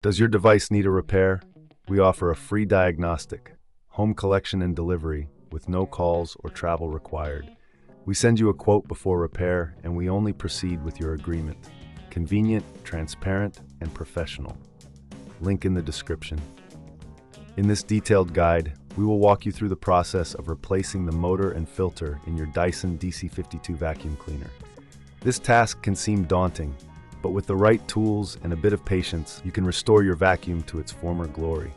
Does your device need a repair? We offer a free diagnostic, home collection and delivery with no calls or travel required. We send you a quote before repair, and we only proceed with your agreement. Convenient, transparent, and professional. Link in the description. In this detailed guide, we will walk you through the process of replacing the motor and filter in your Dyson DC52 vacuum cleaner. This task can seem daunting, but with the right tools and a bit of patience, you can restore your vacuum to its former glory.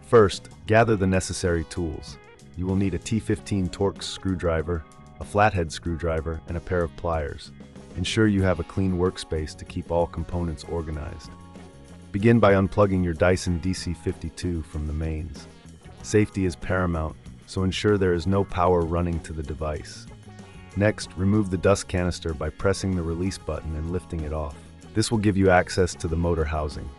First, gather the necessary tools. You will need a T15 Torx screwdriver, a flathead screwdriver, and a pair of pliers. Ensure you have a clean workspace to keep all components organized. Begin by unplugging your Dyson DC52 from the mains. Safety is paramount, so ensure there is no power running to the device. Next, remove the dust canister by pressing the release button and lifting it off. This will give you access to the motor housing.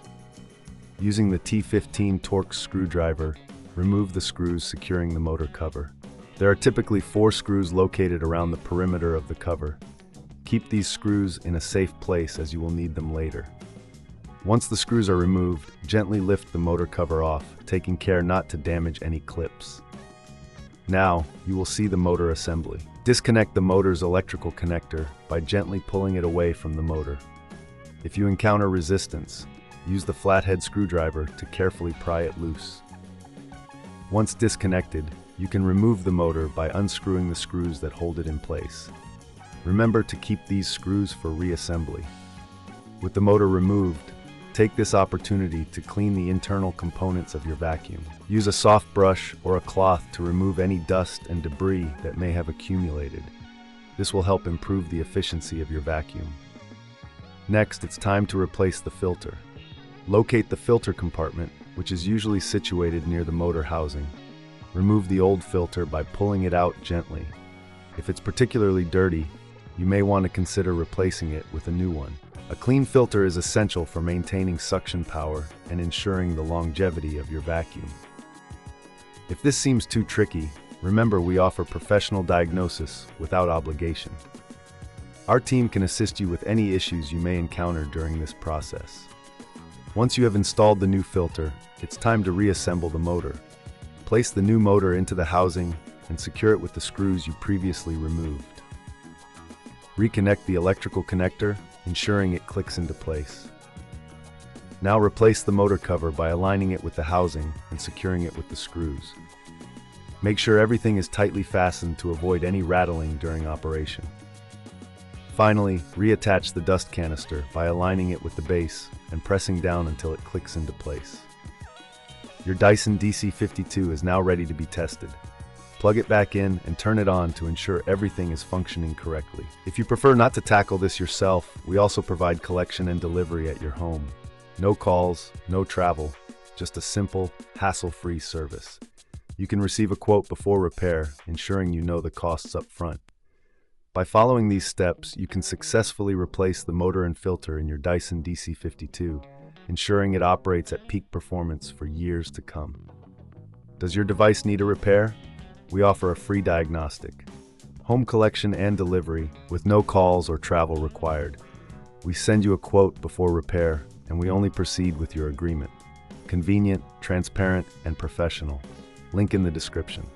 Using the T15 Torx screwdriver, remove the screws securing the motor cover. There are typically 4 screws located around the perimeter of the cover. Keep these screws in a safe place as you will need them later. Once the screws are removed, gently lift the motor cover off, taking care not to damage any clips. Now, you will see the motor assembly. Disconnect the motor's electrical connector by gently pulling it away from the motor. If you encounter resistance, use the flathead screwdriver to carefully pry it loose. Once disconnected, you can remove the motor by unscrewing the screws that hold it in place. Remember to keep these screws for reassembly. With the motor removed, take this opportunity to clean the internal components of your vacuum. Use a soft brush or a cloth to remove any dust and debris that may have accumulated. This will help improve the efficiency of your vacuum. Next, it's time to replace the filter. Locate the filter compartment, which is usually situated near the motor housing. Remove the old filter by pulling it out gently. If it's particularly dirty, you may want to consider replacing it with a new one. A clean filter is essential for maintaining suction power and ensuring the longevity of your vacuum. If this seems too tricky, remember we offer professional diagnosis without obligation. Our team can assist you with any issues you may encounter during this process. Once you have installed the new filter, it's time to reassemble the motor. Place the new motor into the housing and secure it with the screws you previously removed. Reconnect the electrical connector, ensuring it clicks into place. Now replace the motor cover by aligning it with the housing and securing it with the screws. Make sure everything is tightly fastened to avoid any rattling during operation. Finally, reattach the dust canister by aligning it with the base and pressing down until it clicks into place. Your Dyson DC52 is now ready to be tested. Plug it back in and turn it on to ensure everything is functioning correctly. If you prefer not to tackle this yourself, we also provide collection and delivery at your home. No calls, no travel, just a simple, hassle-free service. You can receive a quote before repair, ensuring you know the costs up front. By following these steps, you can successfully replace the motor and filter in your Dyson DC52, ensuring it operates at peak performance for years to come. Does your device need a repair? We offer a free diagnostic, home collection and delivery with no calls or travel required. We send you a quote before repair, and we only proceed with your agreement. Convenient, transparent, and professional. Link in the description.